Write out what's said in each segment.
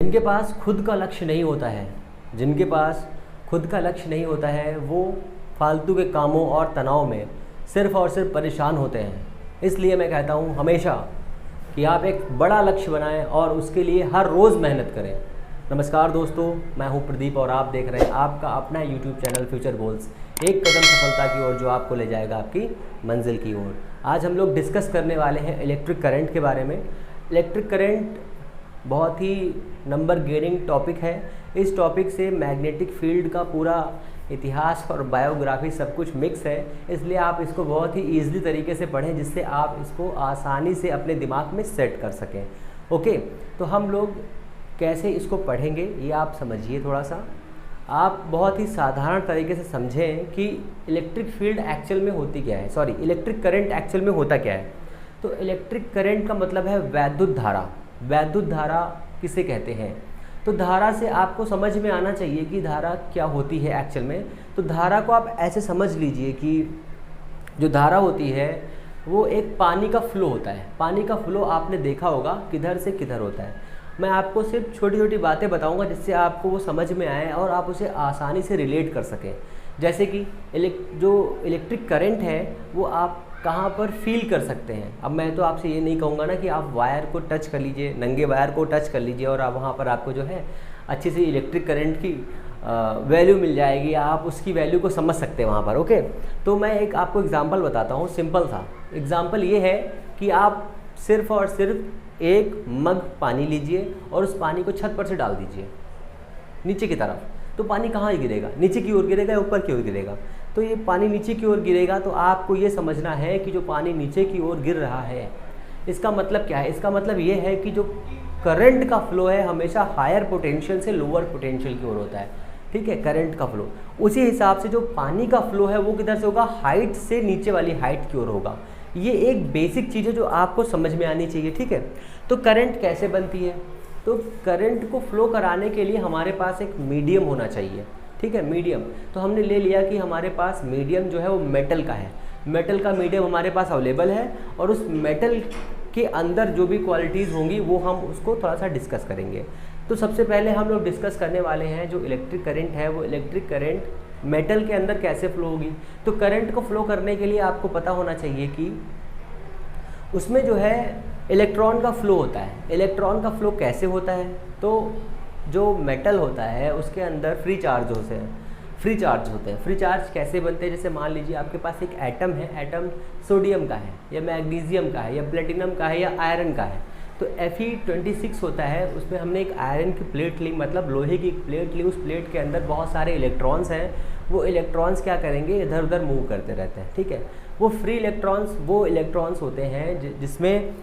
जिनके पास खुद का लक्ष्य नहीं होता है, जिनके पास खुद का लक्ष्य नहीं होता है, वो फालतू के कामों और तनाव में सिर्फ़ और सिर्फ परेशान होते हैं। इसलिए मैं कहता हूँ हमेशा कि आप एक बड़ा लक्ष्य बनाएं और उसके लिए हर रोज़ मेहनत करें। नमस्कार दोस्तों, मैं हूँ प्रदीप और आप देख रहे हैं आपका अपना यूट्यूब चैनल फ्यूचर गोल्स, एक कदम सफलता की ओर जो आपको ले जाएगा आपकी मंजिल की ओर। आज हम लोग डिस्कस करने वाले हैं इलेक्ट्रिक करंट के बारे में। इलेक्ट्रिक करंट बहुत ही नंबर गेनिंग टॉपिक है। इस टॉपिक से मैग्नेटिक फील्ड का पूरा इतिहास और बायोग्राफी सब कुछ मिक्स है, इसलिए आप इसको बहुत ही ईजिली तरीके से पढ़ें जिससे आप इसको आसानी से अपने दिमाग में सेट कर सकें। ओके, तो हम लोग कैसे इसको पढ़ेंगे ये आप समझिए। थोड़ा सा आप बहुत ही साधारण तरीके से समझें कि इलेक्ट्रिक फील्ड एक्चुअल में होती क्या है, सॉरी इलेक्ट्रिक करंट एक्चुअल में होता क्या है। तो इलेक्ट्रिक करंट का मतलब है वैद्युत धारा। वैद्युत धारा किसे कहते हैं? तो धारा से आपको समझ में आना चाहिए कि धारा क्या होती है एक्चुअल में। तो धारा को आप ऐसे समझ लीजिए कि जो धारा होती है वो एक पानी का फ्लो होता है। पानी का फ्लो आपने देखा होगा किधर से किधर होता है। मैं आपको सिर्फ छोटी छोटी बातें बताऊंगा जिससे आपको वो समझ में आए और आप उसे आसानी से रिलेट कर सकें। जैसे कि जो इलेक्ट्रिक करंट है वो आप कहाँ पर फील कर सकते हैं। अब मैं तो आपसे ये नहीं कहूँगा ना कि आप वायर को टच कर लीजिए, नंगे वायर को टच कर लीजिए और आप वहाँ पर आपको जो है अच्छी सी इलेक्ट्रिक करंट की वैल्यू मिल जाएगी, आप उसकी वैल्यू को समझ सकते हैं वहाँ पर। ओके, तो मैं एक आपको एग्जांपल बताता हूँ, सिंपल सा एग्जांपल ये है कि आप सिर्फ और सिर्फ एक मग पानी लीजिए और उस पानी को छत पर से डाल दीजिए नीचे की तरफ। तो पानी कहाँ गिरेगा? नीचे की ओर गिरेगा या ऊपर की ओर गिरेगा? तो ये पानी नीचे की ओर गिरेगा। तो आपको ये समझना है कि जो पानी नीचे की ओर गिर रहा है इसका मतलब क्या है? इसका मतलब ये है कि जो करंट का फ्लो है हमेशा हायर पोटेंशियल से लोअर पोटेंशियल की ओर होता है। ठीक है, करंट का फ्लो। उसी हिसाब से जो पानी का फ्लो है वो किधर से होगा? हाइट से नीचे वाली हाइट की ओर होगा। ये एक बेसिक चीज़ है जो आपको समझ में आनी चाहिए। ठीक है, तो करंट कैसे बनती है? तो करंट को फ्लो कराने के लिए हमारे पास एक मीडियम होना चाहिए। ठीक है, मीडियम। तो हमने ले लिया कि हमारे पास मीडियम जो है वो मेटल का है। मेटल का मीडियम हमारे पास अवेलेबल है और उस मेटल के अंदर जो भी क्वालिटीज़ होंगी वो हम उसको थोड़ा सा डिस्कस करेंगे। तो सबसे पहले हम लोग डिस्कस करने वाले हैं जो इलेक्ट्रिक करंट है, वो इलेक्ट्रिक करंट मेटल के अंदर कैसे फ्लो होगी। तो करंट को फ्लो करने के लिए आपको पता होना चाहिए कि उसमें जो है इलेक्ट्रॉन का फ्लो होता है। इलेक्ट्रॉन का फ्लो कैसे होता है? तो जो मेटल होता है उसके अंदर फ्री चार्ज होते हैं। फ्री चार्ज कैसे बनते हैं? जैसे मान लीजिए आपके पास एक एटम है, एटम सोडियम का है या मैग्नीशियम का है या प्लेटिनम का है या आयरन का है। तो Fe26 होता है, उसमें हमने एक आयरन की प्लेट ली, मतलब लोहे की प्लेट ली। उस प्लेट के अंदर बहुत सारे इलेक्ट्रॉन्स हैं। वो इलेक्ट्रॉन्स क्या करेंगे? इधर उधर मूव करते रहते हैं। ठीक है, वो फ्री इलेक्ट्रॉन्स वो इलेक्ट्रॉन्स होते हैं जिसमें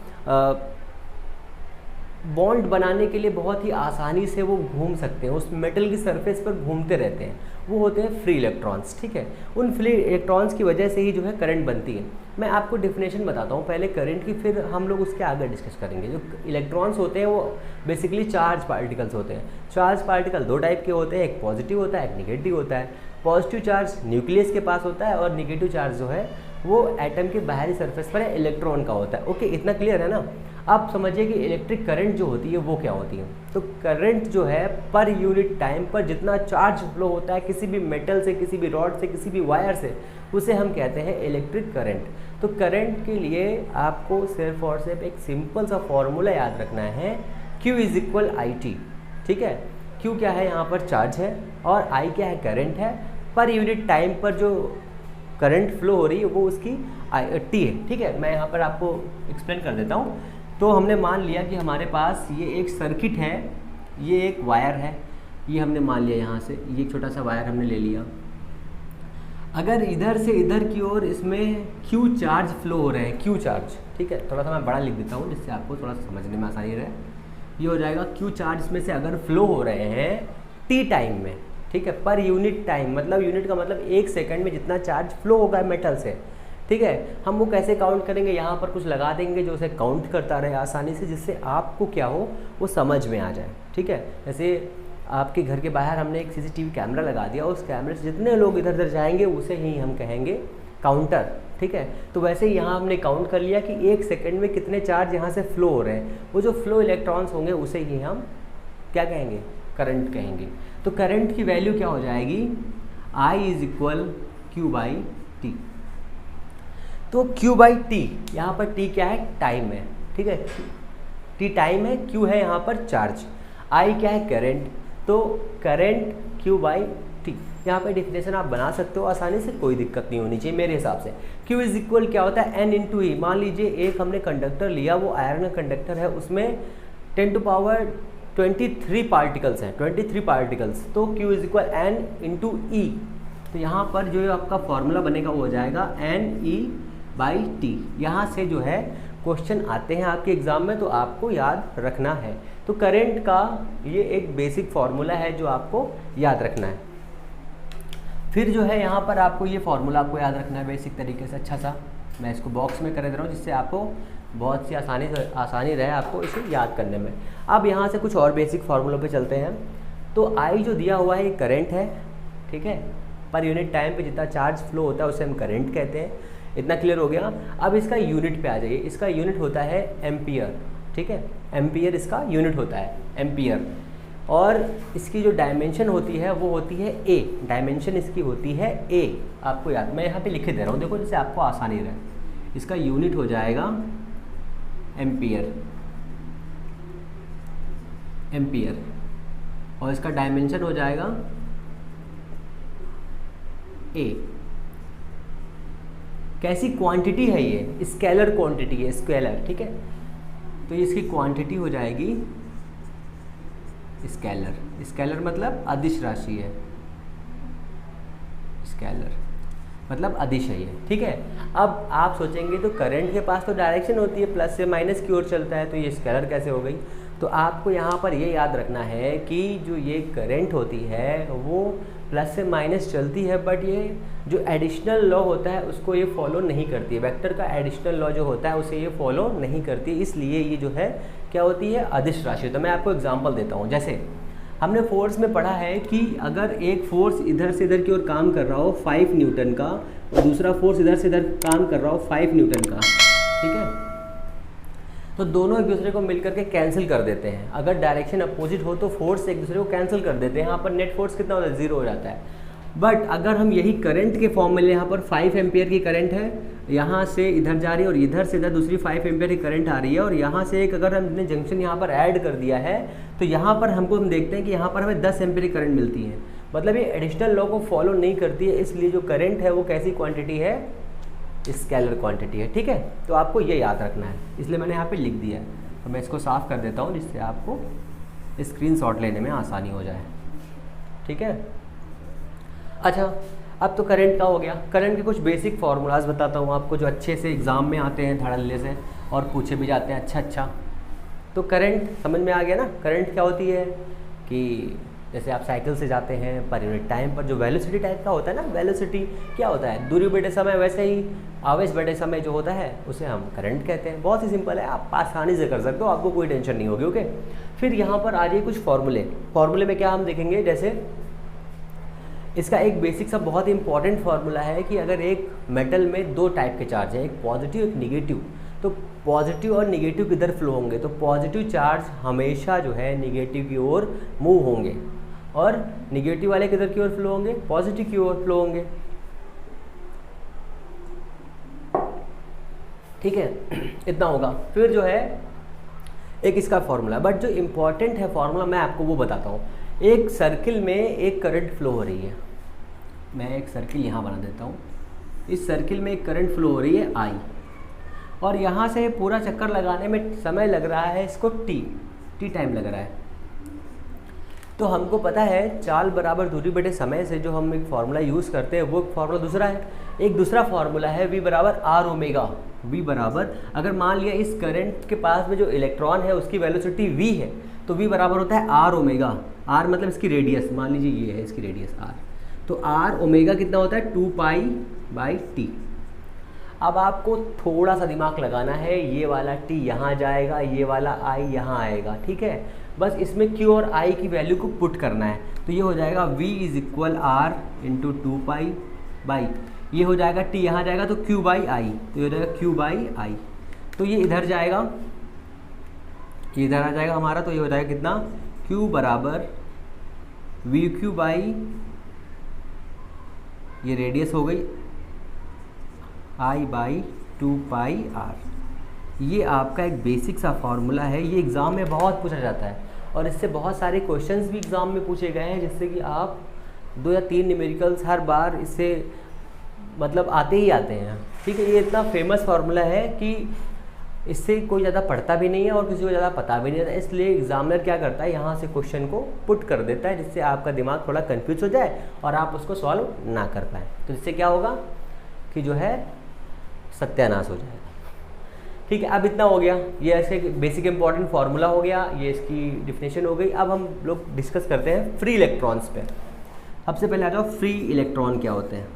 बॉन्ड बनाने के लिए बहुत ही आसानी से वो घूम सकते हैं, उस मेटल की सरफेस पर घूमते रहते हैं। वो होते हैं फ्री इलेक्ट्रॉन्स। ठीक है, उन फ्री इलेक्ट्रॉन्स की वजह से ही जो है करंट बनती है। मैं आपको डेफिनेशन बताता हूँ पहले करंट की, फिर हम लोग उसके आगे डिस्कस करेंगे। जो इलेक्ट्रॉन्स होते हैं वो बेसिकली चार्ज पार्टिकल्स होते हैं। चार्ज पार्टिकल दो टाइप के होते हैं, एक पॉजिटिव होता है, एक निगेटिव होता है। पॉजिटिव चार्ज न्यूक्लियस के पास होता है और निगेटिव चार्ज जो है वो एटम के बाहरी सरफेस पर है, इलेक्ट्रॉन का होता है। ओके, इतना क्लियर है ना? आप समझिए कि इलेक्ट्रिक करंट जो होती है वो क्या होती है। तो करंट जो है पर यूनिट टाइम पर जितना चार्ज फ्लो होता है किसी भी मेटल से, किसी भी रॉड से, किसी भी वायर से, उसे हम कहते हैं इलेक्ट्रिक करंट। तो करंट के लिए आपको सिर्फ और सिर्फ एक सिंपल सा फॉर्मूला याद रखना है, Q = IT। ठीक है, Q क्या है? यहाँ पर चार्ज है और I क्या है? करंट है। पर यूनिट टाइम पर जो करंट फ्लो हो रही है वो उसकी T है। ठीक है, मैं यहाँ पर आपको एक्सप्लेन कर देता हूँ। तो हमने मान लिया कि हमारे पास ये एक सर्किट है, ये एक वायर है, ये हमने मान लिया यहाँ से, ये एक छोटा सा वायर हमने ले लिया। अगर इधर से इधर की ओर इसमें Q चार्ज फ्लो हो रहे हैं, Q चार्ज। ठीक है, थोड़ा सा मैं बड़ा लिख देता हूँ जिससे आपको थोड़ा सा समझने में आसानी रहे। ये हो जाएगा Q चार्ज इसमें से अगर फ्लो हो रहे हैं T टाइम में। ठीक है, पर यूनिट टाइम, मतलब यूनिट का मतलब एक सेकंड में जितना चार्ज फ्लो होगा मेटल से। ठीक है, हम वो कैसे काउंट करेंगे? यहाँ पर कुछ लगा देंगे जो उसे काउंट करता रहे आसानी से, जिससे आपको क्या हो वो समझ में आ जाए। ठीक है, जैसे आपके घर के बाहर हमने एक CCTV कैमरा लगा दिया, उस कैमरे से जितने लोग इधर उधर जाएंगे उसे ही हम कहेंगे काउंटर। ठीक है, तो वैसे ही यहाँ हमने काउंट कर लिया कि एक सेकंड में कितने चार्ज यहाँ से फ्लो हो रहे हैं। वो जो फ्लो इलेक्ट्रॉन्स होंगे उसे ही हम क्या कहेंगे, करंट कहेंगे। तो करंट की वैल्यू क्या हो जाएगी, I is equal Q by T. तो Q बाई टी, यहाँ पर T क्या है, टाइम है, ठीक है, T टाइम है, Q है यहाँ पर चार्ज, I क्या है, करंट। तो करंट Q बाई टी, यहाँ पर डिफिनेशन आप बना सकते हो आसानी से, कोई दिक्कत नहीं होनी चाहिए मेरे हिसाब से। Q इज इक्वल क्या होता है, N इंटू ई। मान लीजिए एक हमने कंडक्टर लिया, वो आयरन का कंडक्टर है, उसमें 10 टू पावर 23 पार्टिकल्स हैं, 23 पार्टिकल्स। तो Q is equal N into E. तो यहाँ पर जो आपका फॉर्मूला बनेगा वो हो जाएगा NE बाई टी। यहाँ से जो है क्वेश्चन आते हैं आपके एग्ज़ाम में, तो आपको याद रखना है। तो करंट का ये एक बेसिक फार्मूला है जो आपको याद रखना है। फिर जो है यहाँ पर आपको ये फार्मूला आपको याद रखना है बेसिक तरीके से, अच्छा सा मैं इसको बॉक्स में कर दे रहा हूँ जिससे आपको बहुत सी आसानी रहे आपको इसे याद करने में। अब यहाँ से कुछ और बेसिक फार्मूलों पे चलते हैं। तो आई जो दिया हुआ है ये करंट है, ठीक है, पर यूनिट टाइम पे जितना चार्ज फ्लो होता है उसे हम करंट कहते हैं। इतना क्लियर हो गया। अब इसका यूनिट पे आ जाइए, इसका यूनिट होता है एम्पियर, ठीक है, एम्पियर इसका यूनिट होता है, एम्पियर। और इसकी जो डायमेंशन होती है वो होती है ए, डायमेंशन इसकी होती है ए। आपको याद, मैं यहाँ पे लिख दे रहा हूँ, देखो जिससे आपको आसानी रहे। इसका यूनिट हो जाएगा एम्पियर, एम्पियर, और इसका डायमेंशन हो जाएगा ए। कैसी क्वांटिटी है ये, स्केलर क्वांटिटी है, स्केलर, ठीक है। तो इसकी क्वांटिटी हो जाएगी स्केलर, स्केलर मतलब अदिश राशि है, स्केलर मतलब अदिश है ये, ठीक है। अब आप सोचेंगे तो करंट के पास तो डायरेक्शन होती है, प्लस से माइनस की ओर चलता है, तो ये स्केलर कैसे हो गई। तो आपको यहाँ पर ये याद रखना है कि जो ये करंट होती है वो प्लस से माइनस चलती है, बट ये जो एडिशनल लॉ होता है उसको ये फॉलो नहीं करती है। वेक्टर का एडिशनल लॉ जो होता है उसे ये फॉलो नहीं करती, इसलिए ये जो है क्या होती है, अदिश राशि। तो मैं आपको एग्जांपल देता हूँ। जैसे हमने फोर्स में पढ़ा है कि अगर एक फोर्स इधर से इधर की ओर काम कर रहा हो 5 न्यूटन का, और दूसरा फोर्स इधर से इधर काम कर रहा हो 5 न्यूटन का, ठीक है, तो दोनों एक दूसरे को मिलकर के कैंसिल कर देते हैं। अगर डायरेक्शन अपोजिट हो तो फोर्स एक दूसरे को कैंसिल कर देते हैं, यहाँ पर नेट फोर्स कितना होता है, 0 हो जाता है। बट अगर हम यही करंट के फॉर्म में ले, यहाँ पर 5 एम्पियर की करंट है, यहाँ से इधर जा रही है और इधर से इधर दूसरी 5 एम्पियर की करंट आ रही है, और यहाँ से एक अगर हमने जंक्शन यहाँ पर ऐड कर दिया है तो यहाँ पर हम देखते हैं कि यहाँ पर हमें 10 एम्पियर की करंट मिलती है। मतलब ये एडिशनल लॉ को फॉलो नहीं करती है, इसलिए जो करंट है वो कैसी क्वांटिटी है, स्केलर क्वांटिटी है, ठीक है। तो आपको ये याद रखना है, इसलिए मैंने यहाँ पे लिख दिया है। तो मैं इसको साफ़ कर देता हूँ जिससे आपको स्क्रीनशॉट लेने में आसानी हो जाए, ठीक है। अच्छा, अब तो करंट का हो गया। करंट के कुछ बेसिक फार्मूलाज बताता हूँ आपको जो अच्छे से एग्ज़ाम में आते हैं धड़ल्ले से और पूछे भी जाते हैं। अच्छा, तो करंट समझ में आ गया ना। करंट क्या होती है कि जैसे आप साइकिल से जाते हैं, पर यूनिट टाइम पर जो वेलोसिटी टाइप का होता है ना, वेलोसिटी क्या होता है, दूरी बटे समय, वैसे ही आवेश बटे समय जो होता है उसे हम करंट कहते हैं। बहुत ही सिंपल है, आप आसानी से कर सकते हो, आपको कोई टेंशन नहीं होगी, ओके। फिर यहाँ पर आ जाइए कुछ फार्मूले में क्या हम देखेंगे, जैसे इसका एक बेसिक सा बहुत ही इंपॉर्टेंट फार्मूला है कि अगर एक मेटल में 2 टाइप के चार्ज हैं, एक पॉजिटिव एक निगेटिव, तो पॉजिटिव और निगेटिव किधर फ्लो होंगे, तो पॉजिटिव चार्ज हमेशा जो है निगेटिव की ओर मूव होंगे, और निगेटिव वाले किधर की ओर फ्लो होंगे, पॉजिटिव की ओर फ्लो होंगे, ठीक है। इतना होगा। फिर जो है एक इसका फार्मूला, बट जो इम्पॉर्टेंट है फार्मूला मैं आपको वो बताता हूँ। एक सर्किल में एक करंट फ्लो हो रही है, मैं एक सर्किल यहाँ बना देता हूँ। इस सर्किल में एक करंट फ्लो हो रही है I, और यहाँ से पूरा चक्कर लगाने में समय लग रहा है इसको टी टाइम लग रहा है। तो हमको पता है चाल बराबर दूरी बटे समय से जो हम एक फार्मूला यूज़ करते हैं वो फार्मूला दूसरा है। एक दूसरा फार्मूला है V बराबर आर ओमेगा। V बराबर, अगर मान लिया इस करंट के पास में जो इलेक्ट्रॉन है उसकी वेलोसिटी V है, तो V बराबर होता है आर ओमेगा। आर मतलब इसकी रेडियस, मान लीजिए ये है इसकी रेडियस आर, तो आर ओमेगा कितना होता है, 2 पाई बाई टी। अब आपको थोड़ा सा दिमाग लगाना है, ये वाला t यहाँ जाएगा, ये वाला I यहाँ आएगा, ठीक है। बस इसमें Q और I की वैल्यू को पुट करना है, तो ये हो जाएगा V is equal R into 2 pi by, ये हो जाएगा t यहाँ जाएगा तो Q बाई I, तो ये हो जाएगा Q बाई I। तो ये इधर जाएगा, ये इधर आ जाएगा हमारा, तो ये हो जाएगा कितना, Q बराबर वी क्यू बाई, ये रेडियस हो गई, I बाई 2πr। ये आपका एक बेसिक सा फॉर्मूला है, ये एग्ज़ाम में बहुत पूछा जाता है और इससे बहुत सारे क्वेश्चंस भी एग्ज़ाम में पूछे गए हैं, जिससे कि आप 2 या 3 न्यूमेरिकल्स हर बार इससे मतलब आते ही आते हैं। ठीक है, ये इतना फेमस फार्मूला है कि इससे कोई ज़्यादा पढ़ता भी नहीं है और किसी को ज़्यादा पता भी नहीं रहता, इसलिए एग्जामिनर क्या करता है, यहाँ से क्वेश्चन को पुट कर देता है, जिससे आपका दिमाग थोड़ा कंफ्यूज हो जाए और आप उसको सॉल्व ना कर पाएँ। तो जिससे क्या होगा कि जो है सत्यानाश हो जाएगा। ठीक है, अब इतना हो गया, ये ऐसे बेसिक इंपॉर्टेंट फार्मूला हो गया, ये इसकी डिफिनेशन हो गई। अब हम लोग डिस्कस करते हैं फ्री इलेक्ट्रॉन्स पे। सबसे पहले आ जाओ, फ्री इलेक्ट्रॉन क्या होते हैं।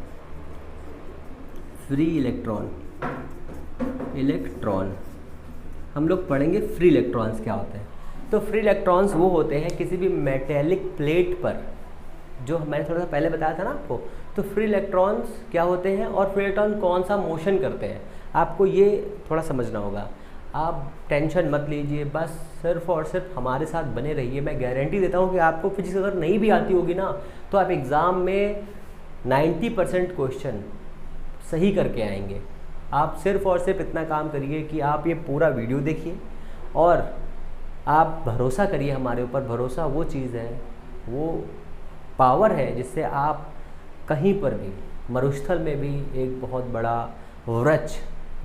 फ्री इलेक्ट्रॉन हम लोग पढ़ेंगे फ्री इलेक्ट्रॉन्स क्या होते हैं। तो फ्री इलेक्ट्रॉन्स वो होते हैं किसी भी मेटेलिक प्लेट पर, जो मैंने थोड़ा सा पहले बताया था ना आपको। तो फ्री इलेक्ट्रॉन्स क्या होते हैं और फ्री इलेक्ट्रॉन कौन सा मोशन करते हैं, आपको ये थोड़ा समझना होगा। आप टेंशन मत लीजिए, बस सिर्फ और सिर्फ हमारे साथ बने रहिए। मैं गारंटी देता हूँ कि आपको फिजिक्स अगर नहीं भी आती होगी ना, तो आप एग्ज़ाम में 90% क्वेश्चन सही करके आएंगे। आप सिर्फ और सिर्फ इतना काम करिए कि आप ये पूरा वीडियो देखिए और आप भरोसा करिए हमारे ऊपर। भरोसा वो चीज़ है, वो पावर है जिससे आप कहीं पर भी, मरुस्थल में भी एक बहुत बड़ा वृक्ष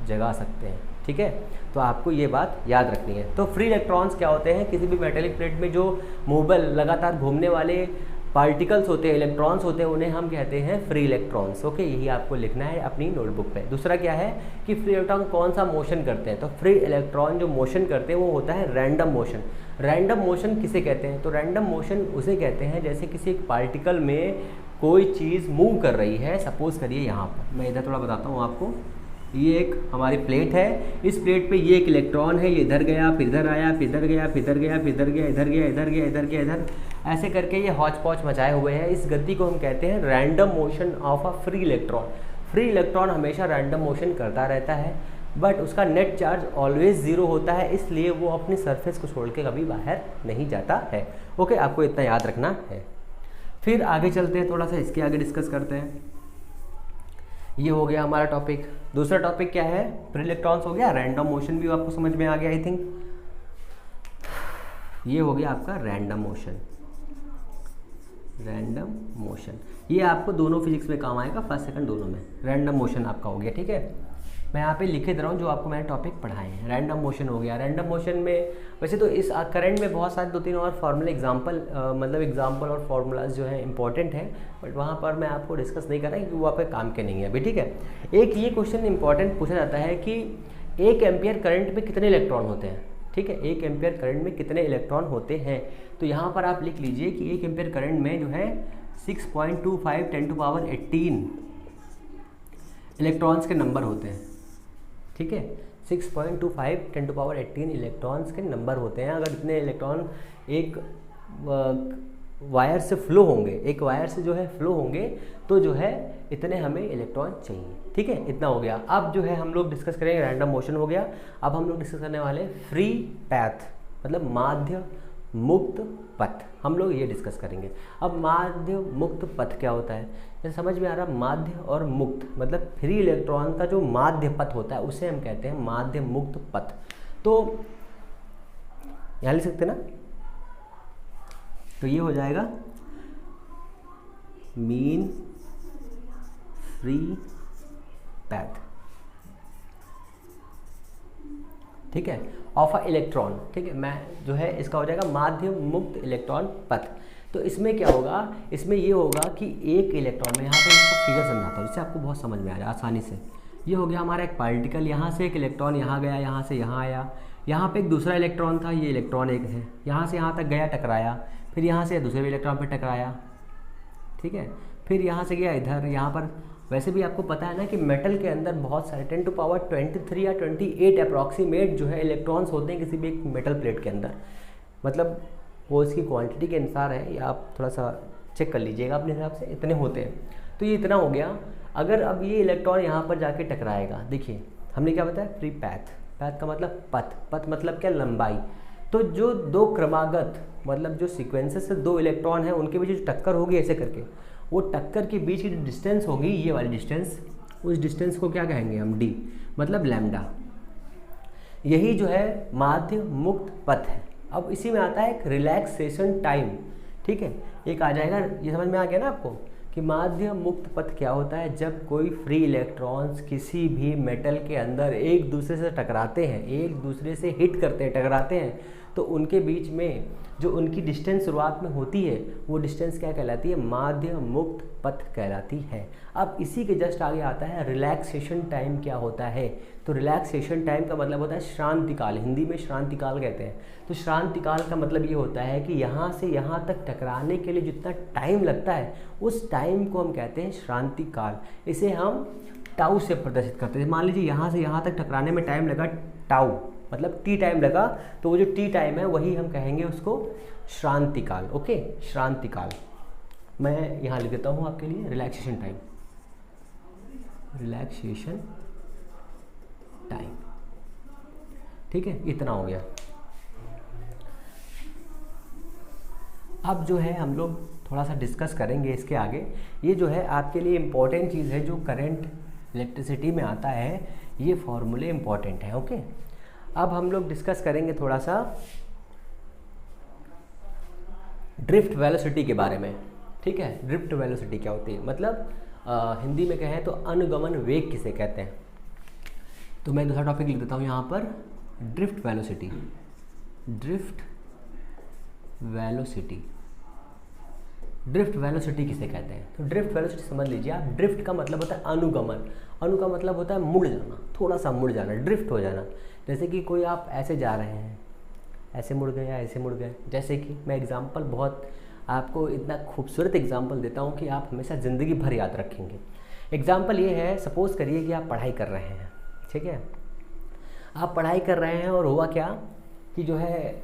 जगा सकते हैं। ठीक है, तो आपको ये बात याद रखनी है। तो फ्री इलेक्ट्रॉन्स क्या होते हैं, किसी भी मेटेलिक प्लेट में जो मूवेबल लगातार घूमने वाले पार्टिकल्स होते हैं, इलेक्ट्रॉन्स होते हैं, उन्हें हम कहते हैं फ्री इलेक्ट्रॉन्स। ओके, यही आपको लिखना है अपनी नोटबुक पे। दूसरा क्या है कि फ्री इलेक्ट्रॉन कौन सा मोशन करते हैं। तो फ्री इलेक्ट्रॉन जो मोशन करते हैं वो होता है रैंडम मोशन। रैंडम मोशन किसे कहते हैं, तो रैंडम मोशन उसे कहते हैं जैसे किसी एक पार्टिकल में कोई चीज़ मूव कर रही है। सपोज करिए यहाँ पर मैं इधर थोड़ा बताता हूँ आपको, ये एक हमारी प्लेट है, इस प्लेट पे ये एक इलेक्ट्रॉन है, ये इधर गया, फिर इधर आया, फिर इधर गया, फिर इधर गया, फिर इधर गया, इधर गया, इधर गया, इधर गया, इधर, ऐसे करके ये हौच पौच मचाए हुए हैं। इस गति को हम कहते हैं random motion of a free electron. Free electron हमेशा रैंडम मोशन करता रहता है, बट उसका नेट चार्ज ऑलवेज ज़ीरो होता है, इसलिए वो अपनी सरफेस को छोड़ के कभी बाहर नहीं जाता है। ओके, आपको इतना याद रखना है। फिर आगे चलते हैं, थोड़ा सा इसके आगे डिस्कस करते हैं। ये हो गया हमारा टॉपिक। दूसरा टॉपिक क्या है, फ्री इलेक्ट्रॉन्स हो गया, रैंडम मोशन भी आपको समझ में आ गया आई थिंक। ये हो गया आपका रैंडम मोशन। रैंडम मोशन ये आपको दोनों फिजिक्स में काम आएगा, फर्स्ट सेकंड दोनों में। रैंडम मोशन आपका हो गया। ठीक है, मैं यहाँ पे लिखे दे रहा हूँ जो आपको मैंने टॉपिक पढ़ाए हैं। रैंडम मोशन हो गया। रैंडम मोशन में वैसे तो इस करंट में बहुत सारे 2-3 और फार्मूले एग्जाम्पल और फार्मूलाज जो है इंपॉर्टेंट है, बट वहाँ पर मैं आपको डिस्कस नहीं कर रहा क्योंकि वो आपके काम के नहीं है अभी। ठीक है, एक ये क्वेश्चन इंपॉर्टेंट पूछा जाता है कि 1 एम्पियर करंट में कितने इलेक्ट्रॉन होते हैं। ठीक है, 1 एम्पियर करंट में कितने इलेक्ट्रॉन होते हैं। तो यहाँ पर आप लिख लीजिए कि 1 एम्पियर करंट में जो है 6.25 10⁻18 इलेक्ट्रॉन्स के नंबर होते हैं। ठीक है, 6.25 10⁻18 इलेक्ट्रॉन्स के नंबर होते हैं। अगर इतने इलेक्ट्रॉन एक वायर से फ्लो होंगे, एक वायर से जो है फ्लो होंगे, तो जो है इतने हमें इलेक्ट्रॉन चाहिए। ठीक है, इतना हो गया। अब जो है हम लोग डिस्कस करेंगे, रैंडम मोशन हो गया। अब हम लोग डिस्कस करने वाले फ्री पैथ, मतलब माध्य मुक्त पथ, हम लोग ये डिस्कस करेंगे। अब माध्य मुक्त पथ क्या होता है, जैसे समझ में आ रहा, माध्य और मुक्त मतलब फ्री इलेक्ट्रॉन का जो माध्य पथ होता है उसे हम कहते हैं माध्य मुक्त पथ। तो यहाँ लिख सकते ना, तो ये हो जाएगा मीन फ्री पैथ। ठीक है, ऑफ अ इलेक्ट्रॉन। ठीक है, मैं जो है इसका हो जाएगा माध्य मुक्त इलेक्ट्रॉन पथ। तो इसमें क्या होगा, इसमें ये होगा कि एक इलेक्ट्रॉन में, यहाँ पे इसको फिगर समझाता हूँ जिससे आपको बहुत समझ में आ जाए आसानी से। ये हो गया हमारा एक पार्टिकल, यहाँ से एक इलेक्ट्रॉन यहाँ गया, यहाँ से यहाँ आया, यहाँ पे एक दूसरा इलेक्ट्रॉन था, ये इलेक्ट्रॉन एक है, यहाँ से यहाँ तक गया, टकराया, फिर यहाँ से दूसरे इलेक्ट्रॉन पर टकराया। ठीक है, फिर यहाँ से गया इधर, यहाँ पर। वैसे भी आपको पता है ना कि मेटल के अंदर बहुत सारे 10⁻23 या 28 अप्रॉक्सीमेट जो है इलेक्ट्रॉन्स होते हैं किसी भी एक मेटल प्लेट के अंदर। मतलब वो इसकी क्वांटिटी के अनुसार है, या आप थोड़ा सा चेक कर लीजिएगा अपने हिसाब से, इतने होते हैं। तो ये इतना हो गया। अगर अब ये इलेक्ट्रॉन यहाँ पर जाके टकराएगा, देखिए हमने क्या बताया, फ्री पैथ। पैथ का मतलब पथ, पथ मतलब क्या, लंबाई। तो जो दो क्रमागत मतलब जो सीक्वेंसेस से दो इलेक्ट्रॉन हैं उनके बीच जो टक्कर होगी ऐसे करके, वो टक्कर के बीच की जो डिस्टेंस होगी ये वाली डिस्टेंस, उस डिस्टेंस को क्या कहेंगे हम, डी मतलब लैम्डा। यही जो है माध्य मुक्त पथ है। अब इसी में आता है एक रिलैक्सेशन टाइम, ठीक है, एक आ जाएगा, ये समझ में आ गया ना आपको कि माध्य मुक्त पथ क्या होता है। जब कोई फ्री इलेक्ट्रॉन्स किसी भी मेटल के अंदर एक दूसरे से टकराते हैं, एक दूसरे से हिट करते हैं, टकराते हैं, तो उनके बीच में जो उनकी डिस्टेंस शुरुआत में होती है वो डिस्टेंस क्या कहलाती है, माध्य मुक्त पथ कहलाती है। अब इसी के जस्ट आगे आता है रिलैक्सेशन टाइम क्या होता है। तो रिलैक्सेशन टाइम का मतलब होता है श्रांति काल, हिंदी में श्रांति काल कहते हैं। तो श्रांति काल का मतलब ये होता है कि यहाँ से यहाँ तक टकराने के लिए जितना टाइम लगता है उस टाइम को हम कहते हैं श्रांति काल। इसे हम टाउ से प्रदर्शित करते हैं। मान लीजिए यहाँ से यहाँ तक टकराने में टाइम लगा टाउ, मतलब टी टाइम लगा, तो वो जो टी टाइम है वही हम कहेंगे उसको श्रांति काल। ओके, श्रांति काल मैं यहाँ लिख देता हूँ आपके लिए, रिलैक्सेशन टाइम, रिलैक्सेशन टाइम, ठीक है, इतना हो गया। अब जो है हम लोग थोड़ा सा डिस्कस करेंगे इसके आगे। ये जो है आपके लिए इम्पोर्टेंट चीज़ है जो करंट इलेक्ट्रिसिटी में आता है, ये फॉर्मूले इम्पॉर्टेंट है। ओके, अब हम लोग डिस्कस करेंगे थोड़ा सा ड्रिफ्ट वेलोसिटी के बारे में, ठीक है। ड्रिफ्ट वेलोसिटी क्या होती है, मतलब हिंदी में कहें तो अनुगमन वेग किसे कहते हैं। तो मैं दूसरा टॉपिक लिख देता हूँ यहाँ पर, drift velocity. Drift velocity, drift velocity किसे कहते हैं। तो ड्रिफ्ट वेलोसिटी समझ लीजिए आप। ड्रिफ्ट का मतलब होता है अनुगमन, अनु का मतलब होता है मुड़ जाना, थोड़ा सा मुड़ जाना, ड्रिफ्ट हो जाना। जैसे कि कोई आप ऐसे जा रहे हैं, ऐसे मुड़ गए या ऐसे मुड़ गए। जैसे कि मैं एग्जांपल बहुत आपको इतना खूबसूरत एग्जांपल देता हूँ कि आप हमेशा ज़िंदगी भर याद रखेंगे। एग्जांपल ये है, सपोज़ करिए कि आप पढ़ाई कर रहे हैं, ठीक है, आप पढ़ाई कर रहे हैं और हुआ क्या कि जो है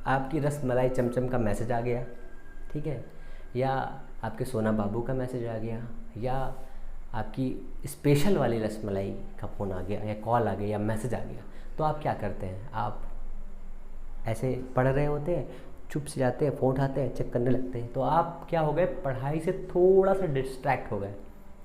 आपकी रसमलाई चमचम का मैसेज आ गया, ठीक है, या आपके सोना बाबू का मैसेज आ गया, या आपकी स्पेशल वाली रसमलाई का फ़ोन आ गया, या कॉल आ गया, या मैसेज आ गया। तो आप क्या करते हैं, आप ऐसे पढ़ रहे होते हैं, चुप से जाते हैं, फ़ोन उठाते हैं, चेक करने लगते हैं। तो आप क्या हो गए, पढ़ाई से थोड़ा सा डिस्ट्रैक्ट हो गए,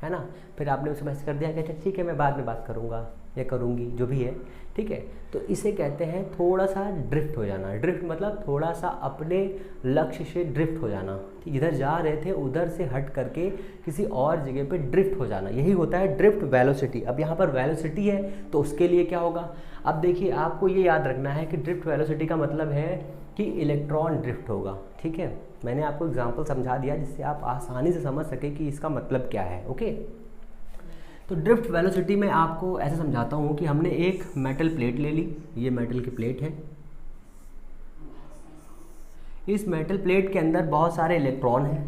है ना। फिर आपने उसे मैसेज कर दिया कि अच्छा ठीक है मैं बाद में बात करूँगा या करूँगी, जो भी है, ठीक है। तो इसे कहते हैं थोड़ा सा ड्रिफ्ट हो जाना। ड्रिफ्ट मतलब थोड़ा सा अपने लक्ष्य से ड्रिफ्ट हो जाना, ठीक, इधर जा रहे थे उधर से हट करके किसी और जगह पे ड्रिफ्ट हो जाना, यही होता है ड्रिफ्ट वेलोसिटी। अब यहाँ पर वेलोसिटी है तो उसके लिए क्या होगा, अब देखिए आपको ये याद रखना है कि ड्रिफ्ट वेलोसिटी का मतलब है कि इलेक्ट्रॉन ड्रिफ्ट होगा, ठीक है। मैंने आपको एग्जाम्पल समझा दिया जिससे आप आसानी से समझ सके कि इसका मतलब क्या है। ओके, तो ड्रिफ्ट वेलोसिटी में आपको ऐसे समझाता हूँ कि हमने एक मेटल प्लेट ले ली, ये मेटल की प्लेट है, इस मेटल प्लेट के अंदर बहुत सारे इलेक्ट्रॉन हैं,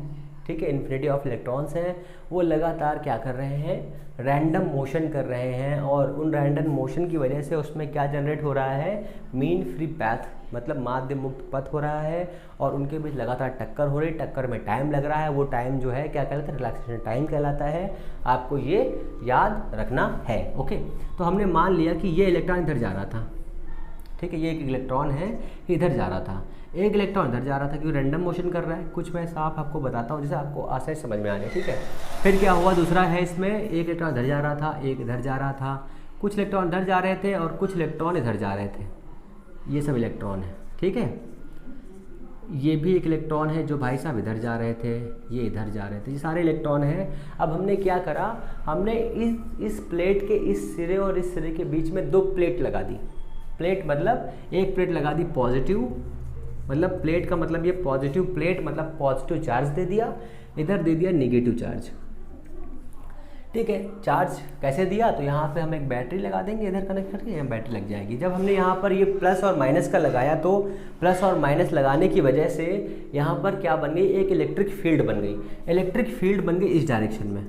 ठीक है, इन्फिनिटी ऑफ इलेक्ट्रॉन्स हैं। वो लगातार क्या कर रहे हैं, रैंडम मोशन कर रहे हैं, और उन रैंडम मोशन की वजह से उसमें क्या जनरेट हो रहा है, मीन फ्री पाथ मतलब माध्य मुक्त पथ हो रहा है, और उनके बीच लगातार टक्कर हो रही, टक्कर में टाइम लग रहा है। वो टाइम जो है क्या कहलाता है, रिलैक्सेशन टाइम कहलाता है। आपको ये याद रखना है। ओके, तो हमने मान लिया कि ये इलेक्ट्रॉन इधर जा रहा था, ठीक है, ये एक इलेक्ट्रॉन है इधर जा रहा था, एक इलेक्ट्रॉन इधर जा रहा था, क्योंकि रैंडम मोशन कर रहा है। कुछ मैं साफ आपको बताता हूँ जिससे आपको आसानी से समझ में आ जाए, ठीक है। फिर क्या हुआ, दूसरा है इसमें, एक इलेक्ट्रॉन इधर जा रहा था, एक इधर जा रहा था, कुछ इलेक्ट्रॉन इधर जा रहे थे और कुछ इलेक्ट्रॉन इधर जा रहे थे। ये सब इलेक्ट्रॉन है, ठीक है। ये भी एक इलेक्ट्रॉन है जो भाई साहब इधर जा रहे थे, ये इधर जा रहे थे, ये सारे इलेक्ट्रॉन हैं। अब हमने क्या करा, हमने इस प्लेट के इस सिरे और इस सिरे के बीच में दो प्लेट लगा दी। प्लेट मतलब एक प्लेट लगा दी पॉजिटिव, मतलब प्लेट का मतलब ये पॉजिटिव प्लेट मतलब पॉजिटिव चार्ज दे दिया, इधर दे दिया नेगेटिव चार्ज, ठीक है। चार्ज कैसे दिया, तो यहाँ पे हम एक बैटरी लगा देंगे, इधर कनेक्ट करके यहाँ बैटरी लग जाएगी। जब हमने यहाँ पर ये प्लस और माइनस का लगाया तो प्लस और माइनस लगाने की वजह से यहाँ पर क्या बन गई, एक इलेक्ट्रिक फील्ड बन गई। इलेक्ट्रिक फील्ड बन गई इस डायरेक्शन में,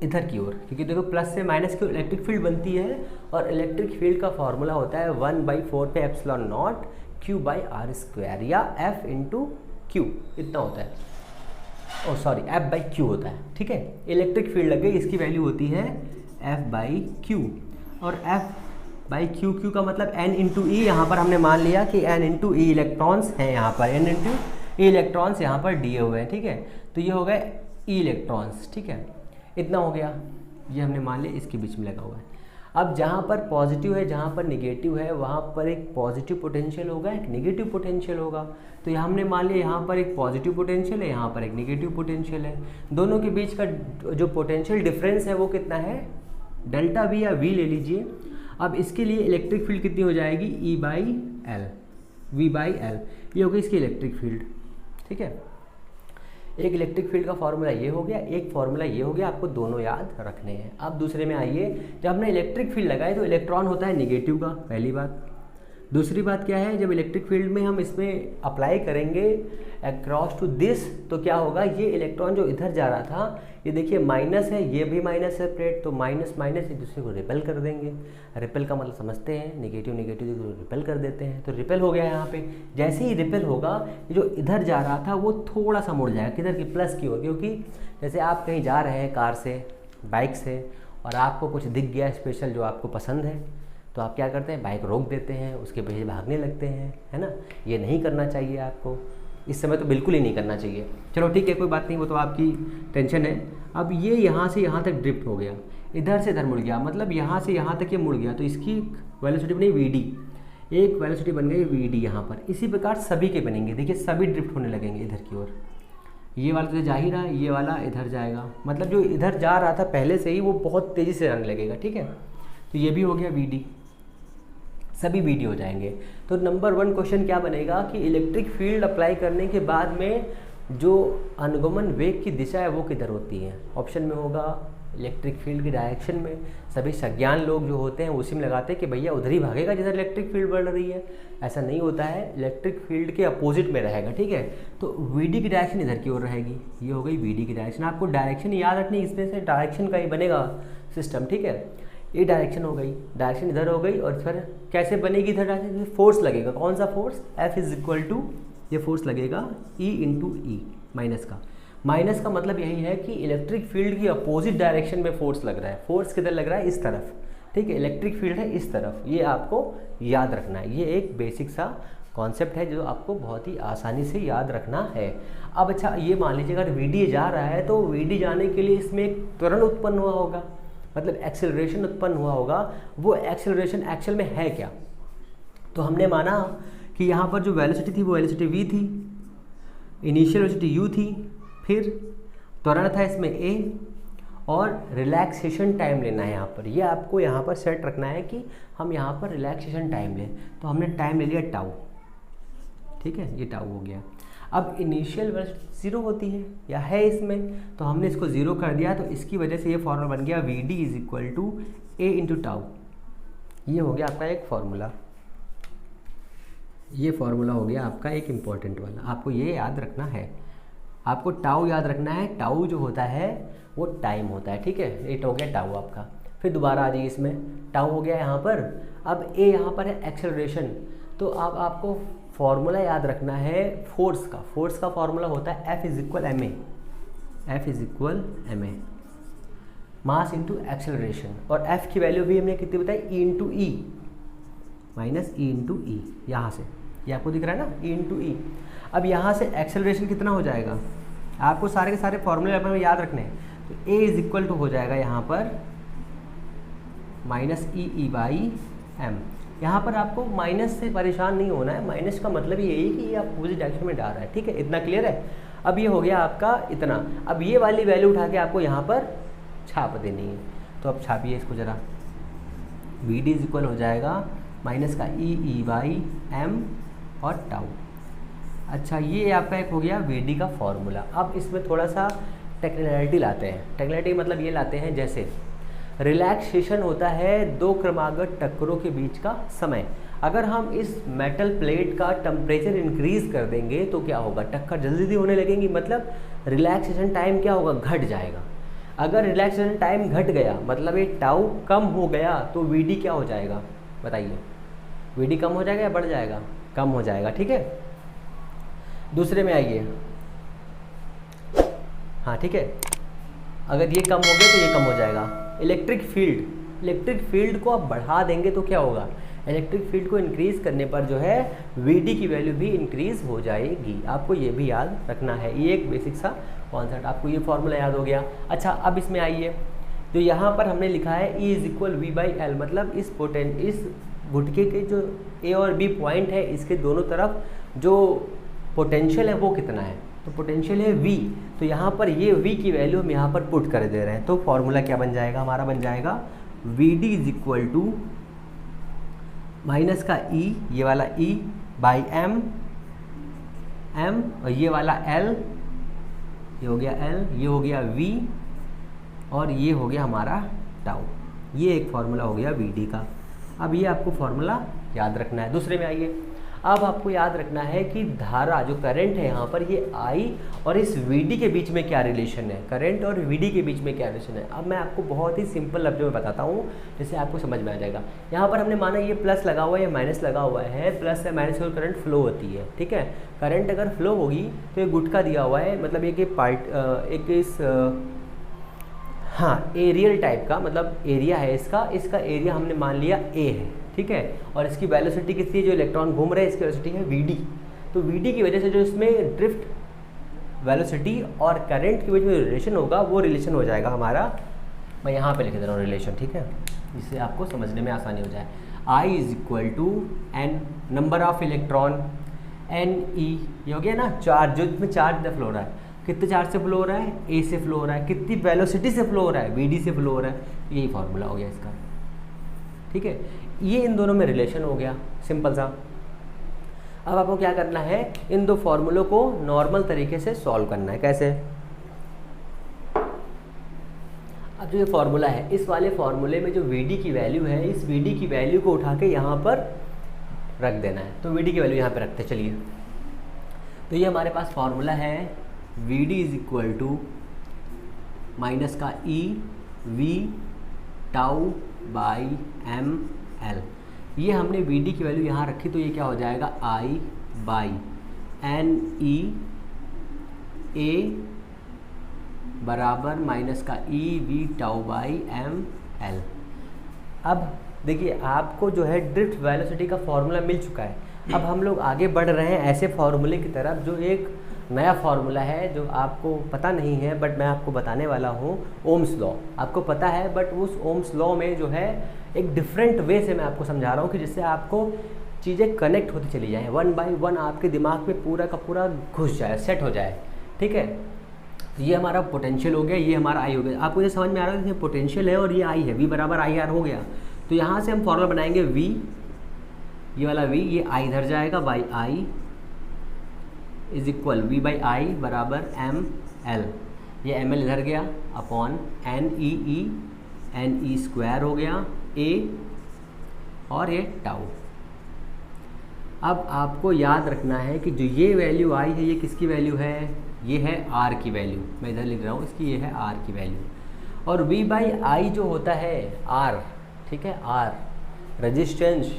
इधर की ओर, क्योंकि देखो प्लस से माइनस की इलेक्ट्रिक फील्ड बनती है, और इलेक्ट्रिक फील्ड का फॉर्मूला होता है 1/4 पे एप्सिलॉन नॉट Q/r², या F × Q, इतना होता है, ओ सॉरी F/Q होता है, ठीक है। इलेक्ट्रिक फील्ड लग गई, इसकी वैल्यू होती है F/Q, और F भाई क्यू क्यू का मतलब n इंटू ई, यहाँ पर हमने मान लिया कि n इंटू ई इलेक्ट्रॉन्स हैं यहाँ पर, n इंटू ई इलेक्ट्रॉन्स यहाँ पर दिए हुए हैं, ठीक है। तो ये हो गए ई इलेक्ट्रॉन्स, ठीक है, इतना हो गया, ये हमने मान लिया इसके बीच में लगा हुआ है। अब जहाँ पर पॉजिटिव है जहाँ पर निगेटिव है वहाँ पर एक पॉजिटिव पोटेंशियल होगा, एक नेगेटिव पोटेंशियल होगा। तो यहाँ हमने मान लिया यहाँ पर एक पॉजिटिव पोटेंशियल है, यहाँ पर एक नेगेटिव पोटेंशियल है। दोनों के बीच का जो पोटेंशियल डिफरेंस है वो कितना है, डेल्टा वी या वी ले लीजिए। अब इसके लिए इलेक्ट्रिक फील्ड कितनी हो जाएगी, E by L, V by L, ये होगी इसकी इलेक्ट्रिक फील्ड, ठीक है। एक इलेक्ट्रिक फील्ड का फॉर्मूला ये हो गया, एक फॉर्मूला ये हो गया, आपको दोनों याद रखने हैं। अब दूसरे में आइए, जब हमने इलेक्ट्रिक फील्ड लगाए तो इलेक्ट्रॉन होता है नेगेटिव का, पहली बात। दूसरी बात क्या है, जब इलेक्ट्रिक फील्ड में हम इसमें अप्लाई करेंगे अक्रॉस टू दिस, तो क्या होगा, ये इलेक्ट्रॉन जो इधर जा रहा था, ये देखिए माइनस है, ये भी माइनस है प्लेट, तो माइनस माइनस एक दूसरे को रिपेल कर देंगे। रिपेल का मतलब समझते हैं, नेगेटिव नेगेटिव को रिपेल कर देते हैं, तो रिपेल हो गया यहाँ पे। जैसे ही रिपेल होगा, जो इधर जा रहा था वो थोड़ा सा मुड़ जाएगा, किधर की, प्लस की ओर, क्योंकि जैसे आप कहीं जा रहे हैं कार से, बाइक से, और आपको कुछ दिख गया स्पेशल जो आपको पसंद है, तो आप क्या करते हैं, बाइक रोक देते हैं, उसके पीछे भागने लगते हैं, है ना। ये नहीं करना चाहिए आपको, इस समय तो बिल्कुल ही नहीं करना चाहिए। चलो ठीक है, कोई बात नहीं, वो तो आपकी टेंशन है। अब ये यहाँ से यहाँ तक ड्रिफ्ट हो गया, इधर से इधर मुड़ गया, मतलब यहाँ से यहाँ तक ये मुड़ गया, तो इसकी वेलोसिटी बनी वी डी, एक वेलोसिटी बन गई वी डी यहाँ पर। इसी प्रकार सभी के बनेंगे, देखिए सभी ड्रिफ्ट होने लगेंगे इधर की ओर। ये वाला तो जा ही रहा है, ये वाला इधर जाएगा, मतलब जो इधर जा रहा था पहले से ही वो बहुत तेज़ी से जाने लगेगा, ठीक है। तो ये भी हो गया वी डी, सभी वी डी हो जाएंगे। तो नंबर 1 क्वेश्चन क्या बनेगा कि इलेक्ट्रिक फील्ड अप्लाई करने के बाद में जो अनुगमन वेग की दिशा है वो किधर होती है। ऑप्शन में होगा इलेक्ट्रिक फील्ड की डायरेक्शन में। सभी संज्ञान लोग जो होते हैं उसी में लगाते हैं कि भैया उधर ही भागेगा जिधर इलेक्ट्रिक फील्ड बढ़ रही है। ऐसा नहीं होता है, इलेक्ट्रिक फील्ड के अपोजिट में रहेगा, ठीक है। तो वीडी की डायरेक्शन इधर की ओर रहेगी, ये हो गई वीडी की डायरेक्शन। आपको डायरेक्शन याद रखनी, इसमें से डायरेक्शन का ही बनेगा सिस्टम, ठीक है। ये डायरेक्शन हो गई, डायरेक्शन इधर हो गई, और फिर कैसे बनेगी इधर डायरेक्शन, फोर्स लगेगा। कौन सा force, F is equal to, ये फोर्स लगेगा E इंटू ई, माइनस का। माइनस का मतलब यही है कि इलेक्ट्रिक फील्ड की अपोजिट डायरेक्शन में फोर्स लग रहा है। फोर्स किधर लग रहा है, इस तरफ, ठीक है। इलेक्ट्रिक फील्ड है इस तरफ, ये आपको याद रखना है। ये एक बेसिक सा कॉन्सेप्ट है जो आपको बहुत ही आसानी से याद रखना है। अब अच्छा, ये मान लीजिए अगर VD जा रहा है तो VD जाने के लिए इसमें एक त्वरण उत्पन्न हुआ होगा, मतलब एक्सेलरेशन उत्पन्न हुआ होगा। वो एक्सेलरेशन एक्चुअल में है क्या, तो हमने माना कि यहाँ पर जो वेलोसिटी थी वो वेलोसिटी v थी, इनिशियल वेलोसिटी u थी, फिर त्वरण था इसमें a, और रिलैक्सेशन टाइम लेना है यहाँ पर। ये आपको यहाँ पर सेट रखना है कि हम यहाँ पर रिलैक्सेशन टाइम लें, तो हमने टाइम ले लिया टाउ, ठीक है, ये टाउ हो गया। अब इनिशियल वेलोसिटी 0 होती है या है इसमें, तो हमने इसको 0 कर दिया, तो इसकी वजह से ये फॉर्मूला बन गया VD is equal to A into tau. ये हो गया आपका एक फॉर्मूला, ये फॉर्मूला हो गया आपका एक इम्पॉर्टेंट वाला। आपको ये याद रखना है, आपको टाउ याद रखना है। टाउ जो होता है वो टाइम होता है, ठीक है। ये हो गया टाउ आपका। फिर दोबारा आ जाइए, इसमें टाउ हो गया यहाँ पर। अब A यहाँ पर है एक्सेलरेशन, तो अब आपको फॉर्मूला याद रखना है फोर्स का। फोर्स का फॉर्मूला होता है F is equal M A, F is equal M A, mass into acceleration. और F की वैल्यू भी हमने कितनी बताई, E into e, minus E into e, यहाँ से, ये आपको दिख रहा है ना, E इंटू ई। अब यहाँ से एक्सेलरेशन कितना हो जाएगा, आपको सारे के सारे फॉर्मूले अपने में याद रखने हैं। तो A इज इक्वल टू हो जाएगा यहाँ पर माइनस ई बाई एम। यहाँ पर आपको माइनस से परेशान नहीं होना है, माइनस का मतलब यही है कि ये अपोजिट डायरेक्शन में जा रहा है, ठीक है। इतना क्लियर है। अब ये हो गया आपका इतना। अब ये वाली वैल्यू उठा के आपको यहाँ पर छाप देनी है, तो अब छापिए इसको ज़रा। VD इज इक्वल हो जाएगा माइनस का ई बाई एम और टाउ। अच्छा, ये आपका एक हो गया VD का फॉर्मूला। अब इसमें थोड़ा सा टेक्निकलिटी लाते हैं। टेक्निकलिटी मतलब ये लाते हैं, जैसे रिलैक्सेशन होता है दो क्रमागत टक्करों के बीच का समय। अगर हम इस मेटल प्लेट का टेम्परेचर इंक्रीज कर देंगे तो क्या होगा, टक्कर जल्दी जल्दी होने लगेंगी, मतलब रिलैक्सेशन टाइम क्या होगा, घट जाएगा। अगर रिलैक्सेशन टाइम घट गया मतलब ये टाउ कम हो गया, तो VD क्या हो जाएगा बताइए, VD कम हो जाएगा या बढ़ जाएगा, कम हो जाएगा, ठीक है। दूसरे में आइए, हाँ ठीक है, अगर ये कम हो गया तो ये कम हो जाएगा। इलेक्ट्रिक फील्ड इलेक्ट्रिक फील्ड को आप बढ़ा देंगे तो क्या होगा, इलेक्ट्रिक फील्ड को इंक्रीज़ करने पर जो है Vd की वैल्यू भी इंक्रीज़ हो जाएगी। आपको ये भी याद रखना है, ये एक बेसिक सा कॉन्सेप्ट, आपको ये फॉर्मूला याद हो गया। अच्छा, अब इसमें आइए, जो यहाँ पर हमने लिखा है E = V/L, मतलब इस गुटके के जो A और B पॉइंट है, इसके दोनों तरफ जो पोटेंशियल है वो कितना है, तो पोटेंशियल है V। तो यहाँ पर ये V की वैल्यू हम यहाँ पर पुट कर दे रहे हैं, तो फॉर्मूला क्या बन जाएगा हमारा, बन जाएगा Vd = माइनस का E, ये वाला E/m, m और ये वाला L, ये हो गया L, ये हो गया V और ये हो गया हमारा टाउ। ये एक फार्मूला हो गया Vd का। अब ये आपको फार्मूला याद रखना है। दूसरे में आइए, अब आपको याद रखना है कि धारा जो करंट है यहाँ पर, ये I और इस Vd के बीच में क्या रिलेशन है, करंट और Vd के बीच में क्या रिलेशन है। अब मैं आपको बहुत ही सिंपल लफ्ज़ों में बताता हूँ, जिससे आपको समझ में आ जाएगा। यहाँ पर हमने माना ये प्लस लगा हुआ है, ये माइनस लगा हुआ है, प्लस या माइनस और करंट फ्लो होती है, ठीक है। करंट अगर फ्लो होगी तो ये गुटका दिया हुआ है, मतलब हाँ एरियल टाइप का, मतलब एरिया है इसका एरिया हमने मान लिया A है, ठीक है। और इसकी वेलोसिटी कितनी है, जो इलेक्ट्रॉन घूम रहे हैं इसकी वेलोसिटी है Vd। तो Vd की वजह से जो इसमें ड्रिफ्ट वेलोसिटी और करंट के बीच में रिलेशन होगा, वो रिलेशन हो जाएगा हमारा, मैं यहाँ पे लिख दे रहा हूँ रिलेशन, ठीक है, जिससे आपको समझने में आसानी हो जाए। I = n number of electron, Ne ये हो गया ना चार्ज, जो इसमें चार्ज फ्लो हो रहा है, कितने चार्ज से फ्लो हो रहा है, A से फ्लो हो रहा है, कितनी वेलोसिटी से फ्लो हो रहा है, Vd से फ्लो हो रहा है, यही फार्मूला हो गया इसका, ठीक है। ये इन दोनों में रिलेशन हो गया, सिंपल सा। अब आपको क्या करना है, इन दो फार्मूलों को नॉर्मल तरीके से सॉल्व करना है। कैसे, अब जो ये फार्मूला है, इस वाले फार्मूले में जो Vd की वैल्यू है, इस Vd की वैल्यू को उठा के यहाँ पर रख देना है। तो Vd की वैल्यू यहाँ पे रखते चलिए। तो ये हमारे पास फार्मूला है Vd = माइनस का E V τ/m L। ये हमने Vd की वैल्यू यहाँ रखी, तो ये क्या हो जाएगा, I/NE A बराबर माइनस का E V τ/m L। अब देखिए, आपको जो है ड्रिफ्ट वेलोसिटी का फॉर्मूला मिल चुका है। अब हम लोग आगे बढ़ रहे हैं ऐसे फार्मूले की तरफ, जो एक नया फार्मूला है, जो आपको पता नहीं है, बट मैं आपको बताने वाला हूँ। ओम्स लॉ आपको पता है, बट उस ओम्स लॉ में जो है एक डिफरेंट वे से मैं आपको समझा रहा हूँ, कि जिससे आपको चीज़ें कनेक्ट होती चली जाएँ, 1 बाय 1 आपके दिमाग में पूरा का पूरा घुस जाए, सेट हो जाए, ठीक है। तो ये हमारा पोटेंशियल हो गया, ये हमारा I हो गया। आपको ये समझ में आ रहा है कि पोटेंशियल है और ये I है, V = IR हो गया। तो यहाँ से हम फॉर्मूला बनाएंगे V, ये वाला V, ये I इधर जाएगा, बाई I = V/I बराबर mL, ये mL इधर गया, अपॉन NE स्क्वायर हो गया A और ये टाउ। अब आपको याद रखना है कि जो ये वैल्यू आई है, ये किसकी वैल्यू है, ये है R की वैल्यू, मैं इधर लिख रहा हूँ इसकी, ये है R की वैल्यू। और V/I जो होता है R, ठीक है, R रेजिस्टेंस,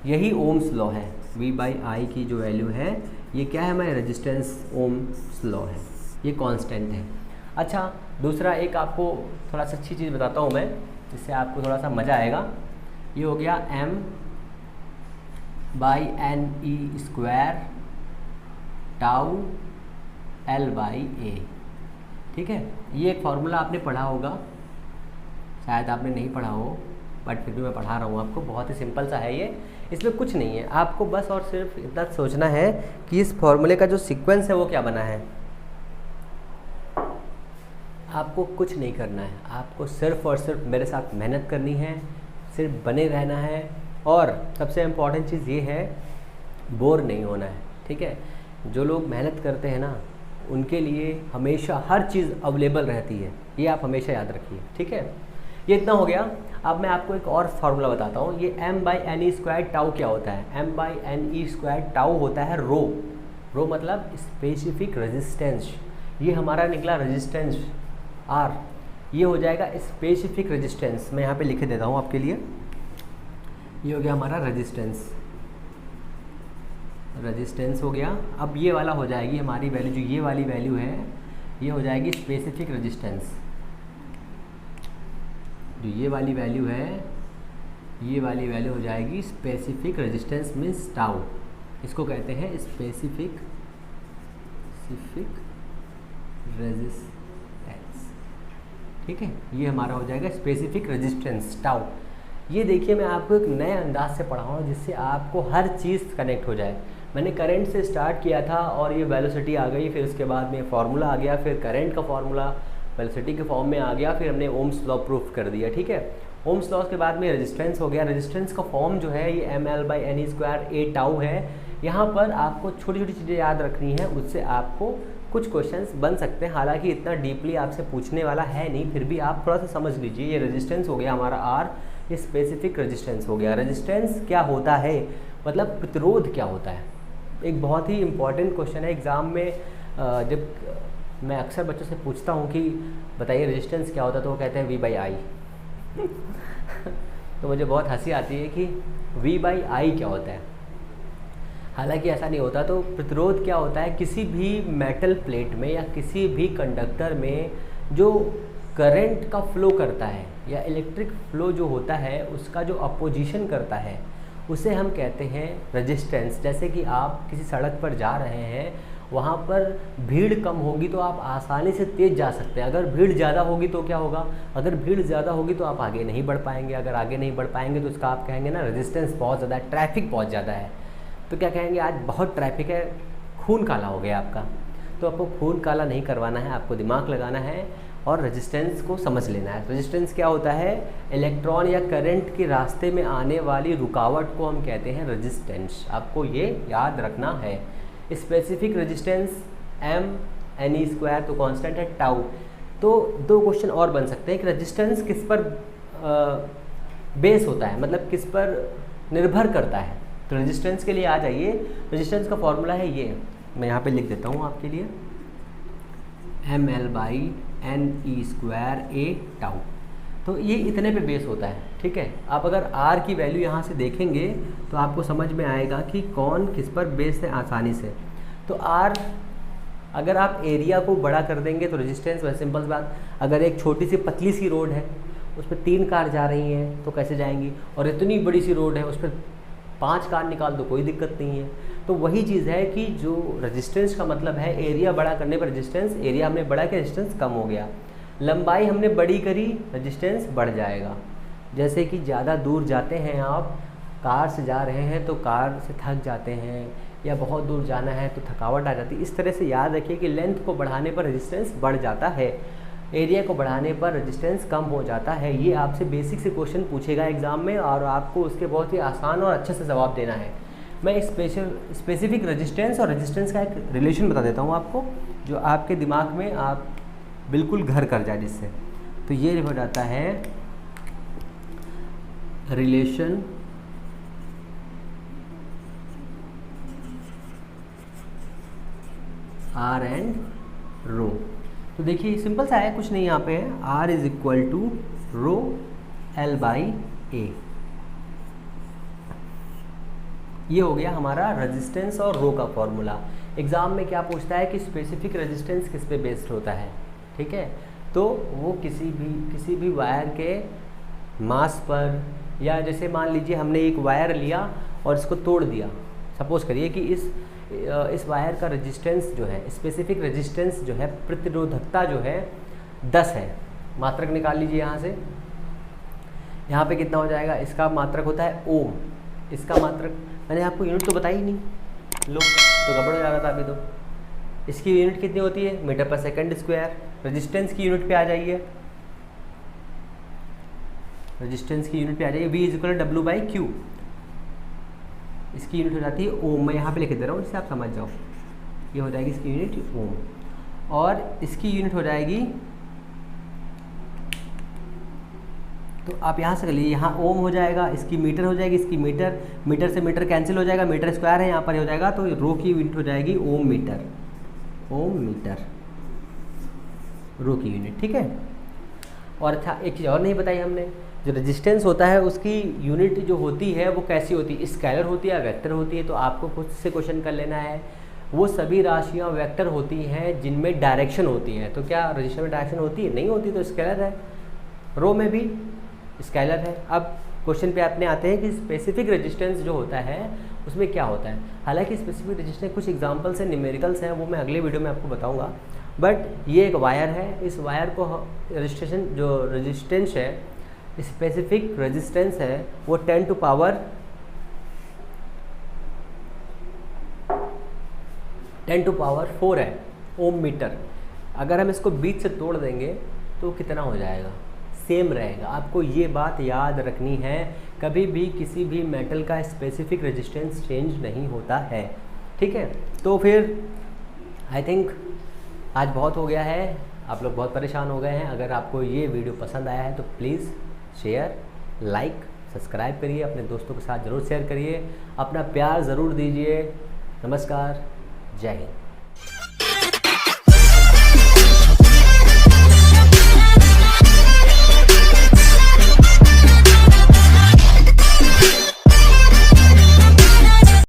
यही ओम्स लॉ है। V/I की जो वैल्यू है, ये क्या है, हमारे रेजिस्टेंस ओम्स लॉ है, ये कांस्टेंट है। अच्छा, दूसरा एक आपको थोड़ा सा अच्छी चीज़ बताता हूँ मैं, जिससे आपको थोड़ा सा मज़ा आएगा। ये हो गया m/NE स्क्वायर टाउ L/A, ठीक है। ये एक फार्मूला आपने पढ़ा होगा, शायद आपने नहीं पढ़ा हो, बट फिर भी मैं पढ़ा रहा हूँ आपको। बहुत ही सिंपल सा है ये, इसमें कुछ नहीं है, आपको बस और सिर्फ इतना सोचना है कि इस फॉर्मूले का जो सीक्वेंस है वो क्या बना है। आपको कुछ नहीं करना है, आपको सिर्फ और सिर्फ मेरे साथ मेहनत करनी है, सिर्फ बने रहना है, और सबसे इम्पॉर्टेंट चीज़ ये है, बोर नहीं होना है, ठीक है। जो लोग मेहनत करते हैं ना, उनके लिए हमेशा हर चीज़ अवेलेबल रहती है, ये आप हमेशा याद रखिए, ठीक है। ये इतना हो गया। अब मैं आपको एक और फार्मूला बताता हूँ। ये m/NE स्क्वायर टाउ क्या होता है, m/NE स्क्वायर टाउ होता है रो मतलब स्पेसिफिक रेजिस्टेंस। ये हमारा निकला रेजिस्टेंस R, ये हो जाएगा स्पेसिफिक रेजिस्टेंस। मैं यहाँ पे लिख देता हूँ आपके लिए, ये हो गया हमारा रेजिस्टेंस हो गया। अब ये वाला हो जाएगी हमारी वैल्यू, जो ये वाली वैल्यू है, ये हो जाएगी स्पेसिफिक रेजिस्टेंस। जो ये वाली वैल्यू है, ये वाली वैल्यू हो जाएगी स्पेसिफिक रेजिस्टेंस मीन्स टाउ। इसको कहते हैं स्पेसिफिक रेजिस्टेंस। ठीक है, ये हमारा हो जाएगा स्पेसिफिक रेजिस्टेंस टाउ। ये देखिए मैं आपको एक नए अंदाज से पढ़ाऊँ जिससे आपको हर चीज़ कनेक्ट हो जाए। मैंने करंट से स्टार्ट किया था और ये वेलोसिटी आ गई, फिर उसके बाद में फार्मूला आ गया, फिर करंट का फार्मूला वेलोसिटी के फॉर्म में आ गया, फिर हमने ओम्स लॉ प्रूफ कर दिया। ठीक है, ओम्स लॉ के बाद में रेजिस्टेंस हो गया। रेजिस्टेंस का फॉर्म जो है ये ml/ne² a टाउ है। यहाँ पर आपको छोटी छोटी चीज़ें याद रखनी है, उससे आपको कुछ क्वेश्चंस बन सकते हैं। हालांकि इतना डीपली आपसे पूछने वाला है नहीं, फिर भी आप थोड़ा सा समझ लीजिए। ये रेजिस्टेंस हो गया हमारा R, ये स्पेसिफिक रेजिस्टेंस हो गया। रेजिस्टेंस क्या होता है, मतलब प्रतिरोध क्या होता है, एक बहुत ही इम्पॉर्टेंट क्वेश्चन है एग्ज़ाम में। जब मैं अक्सर बच्चों से पूछता हूँ कि बताइए रेजिस्टेंस क्या होता है, तो वो कहते हैं V/I। तो मुझे बहुत हंसी आती है कि V/I क्या होता है। हालांकि ऐसा नहीं होता। तो प्रतिरोध क्या होता है, किसी भी मेटल प्लेट में या किसी भी कंडक्टर में जो करंट का फ्लो करता है या इलेक्ट्रिक फ्लो जो होता है उसका जो अपोजिशन करता है उसे हम कहते हैं रेजिस्टेंस। जैसे कि आप किसी सड़क पर जा रहे हैं, वहाँ पर भीड़ कम होगी तो आप आसानी से तेज़ जा सकते हैं। अगर भीड़ ज़्यादा होगी तो क्या होगा, अगर भीड़ ज़्यादा होगी तो आप आगे नहीं बढ़ पाएंगे। अगर आगे नहीं बढ़ पाएंगे तो उसका आप कहेंगे ना रेजिस्टेंस बहुत ज़्यादा है, ट्रैफिक बहुत ज़्यादा है। तो क्या कहेंगे, आज बहुत ट्रैफिक है, खून काला हो गया आपका। तो आपको खून काला नहीं करवाना है, आपको दिमाग लगाना है और रेजिस्टेंस को समझ लेना है। रेजिस्टेंस क्या होता है, इलेक्ट्रॉन या करंट के रास्ते में आने वाली रुकावट को हम कहते हैं रेजिस्टेंस। आपको ये याद रखना है। स्पेसिफिक रेजिस्टेंस mne², तो कांस्टेंट है टाउ। तो दो क्वेश्चन और बन सकते हैं कि रेजिस्टेंस किस पर बेस होता है, मतलब किस पर निर्भर करता है। तो रेजिस्टेंस के लिए आ जाइए, रेजिस्टेंस का फॉर्मूला है ये, मैं यहाँ पे लिख देता हूँ आपके लिए, ml/ne² a टाउ। तो ये इतने पे बेस होता है। ठीक है, आप अगर R की वैल्यू यहाँ से देखेंगे तो आपको समझ में आएगा कि कौन किस पर बेस है आसानी से। तो R अगर आप एरिया को बड़ा कर देंगे तो रेजिस्टेंस, वैसे सिंपल बात, अगर एक छोटी सी पतली सी रोड है उस पर 3 कार जा रही हैं तो कैसे जाएंगी, और इतनी बड़ी सी रोड है उस पर 5 कार निकाल दो, कोई दिक्कत नहीं है। तो वही चीज़ है कि जो रेजिस्टेंस का मतलब है एरिया बड़ा करने पर रेजिस्टेंस, एरिया हमने बड़ा किया रेजिस्टेंस कम हो गया, लंबाई हमने बड़ी करी रेजिस्टेंस बढ़ जाएगा। जैसे कि ज़्यादा दूर जाते हैं आप, कार से जा रहे हैं तो कार से थक जाते हैं, या बहुत दूर जाना है तो थकावट आ जाती है। इस तरह से याद रखिए कि लेंथ को बढ़ाने पर रेजिस्टेंस बढ़ जाता है, एरिया को बढ़ाने पर रेजिस्टेंस कम हो जाता है। ये आपसे बेसिक से क्वेश्चन पूछेगा एग्जाम में और आपको उसके बहुत ही आसान और अच्छे से जवाब देना है। मैं स्पेसिफिक रेजिस्टेंस और रेजिस्टेंस का एक रिलेशन बता देता हूँ आपको, जो आपके दिमाग में आप बिल्कुल घर कर जाए जिससे। तो ये हो जाता है रिलेशन R एंड रो। तो देखिए सिंपल सा है, कुछ नहीं यहाँ पे है, R is equal to rho L/A। ये हो गया हमारा रेजिस्टेंस और रो का फॉर्मूला। एग्जाम में क्या पूछता है कि स्पेसिफिक रेजिस्टेंस किस पे बेस्ड होता है। ठीक है, तो वो किसी भी वायर के मास पर, या जैसे मान लीजिए हमने एक वायर लिया और इसको तोड़ दिया। सपोज करिए कि इस वायर का रेजिस्टेंस जो है, स्पेसिफिक रेजिस्टेंस जो है, प्रतिरोधकता जो है 10 है। मात्रक निकाल लीजिए यहाँ से, यहाँ पे कितना हो जाएगा, इसका मात्रक होता है ओम, इसका मात्रक मैंने आपको यूनिट तो बताई ही नहीं, लो तो गड़बड़ हो जाएगा था अभी। तो इसकी यूनिट कितनी होती है, मीटर पर सेकंड स्क्वायर। रेजिस्टेंस की यूनिट पे आ जाइए, रेजिस्टेंस की यूनिट पे आ जाइए, V इज इक्वल W/Q। इसकी यूनिट हो जाती है ओम, मैं यहाँ पे लिख दे रहा हूँ जिससे आप समझ जाओ। ये हो जाएगी इसकी यूनिट ओम, और इसकी यूनिट हो जाएगी, तो आप यहाँ से कर लीजिए, यहाँ ओम हो जाएगा, इसकी मीटर हो जाएगी, इसकी मीटर, मीटर से मीटर कैंसिल हो जाएगा, मीटर स्क्वायर है यहाँ पर हो जाएगा, तो रो की यूनिट हो जाएगी ओम मीटर, ओम मीटर रो की यूनिट। ठीक है, और अच्छा एक चीज़ और नहीं बताई हमने, जो रेजिस्टेंस होता है उसकी यूनिट जो होती है वो कैसी होती है, स्केलर होती है या वेक्टर होती है। तो आपको खुद से क्वेश्चन कर लेना है, वो सभी राशियाँ वेक्टर होती हैं जिनमें डायरेक्शन होती है। तो क्या रजिस्टर में डायरेक्शन होती है, नहीं होती, तो स्केलर है। रो में भी स्केलर है। अब क्वेश्चन पे अपने आते हैं कि स्पेसिफिक रेजिस्टेंस जो होता है उसमें क्या होता है। हालांकि स्पेसिफिक रेजिस्टेंस कुछ एग्जांपल्स हैं, न्यूमेरिकल्स हैं, वो मैं अगले वीडियो में आपको बताऊंगा। बट ये एक वायर है, इस वायर को रजिस्ट्रेशन जो रेजिस्टेंस है, स्पेसिफिक रेजिस्टेंस है, वो 10 टू पावर 4 है, ओम मीटर। अगर हम इसको बीच से तोड़ देंगे तो कितना हो जाएगा, सेम रहेगा। आपको ये बात याद रखनी है, कभी भी किसी भी मेटल का स्पेसिफिक रेजिस्टेंस चेंज नहीं होता है, ठीक है। तो फिर आई थिंक आज बहुत हो गया है, आप लोग बहुत परेशान हो गए हैं। अगर आपको ये वीडियो पसंद आया है तो प्लीज़ शेयर, लाइक, सब्सक्राइब करिए, अपने दोस्तों के साथ ज़रूर शेयर करिए, अपना प्यार ज़रूर दीजिए। नमस्कार, जय हिंद।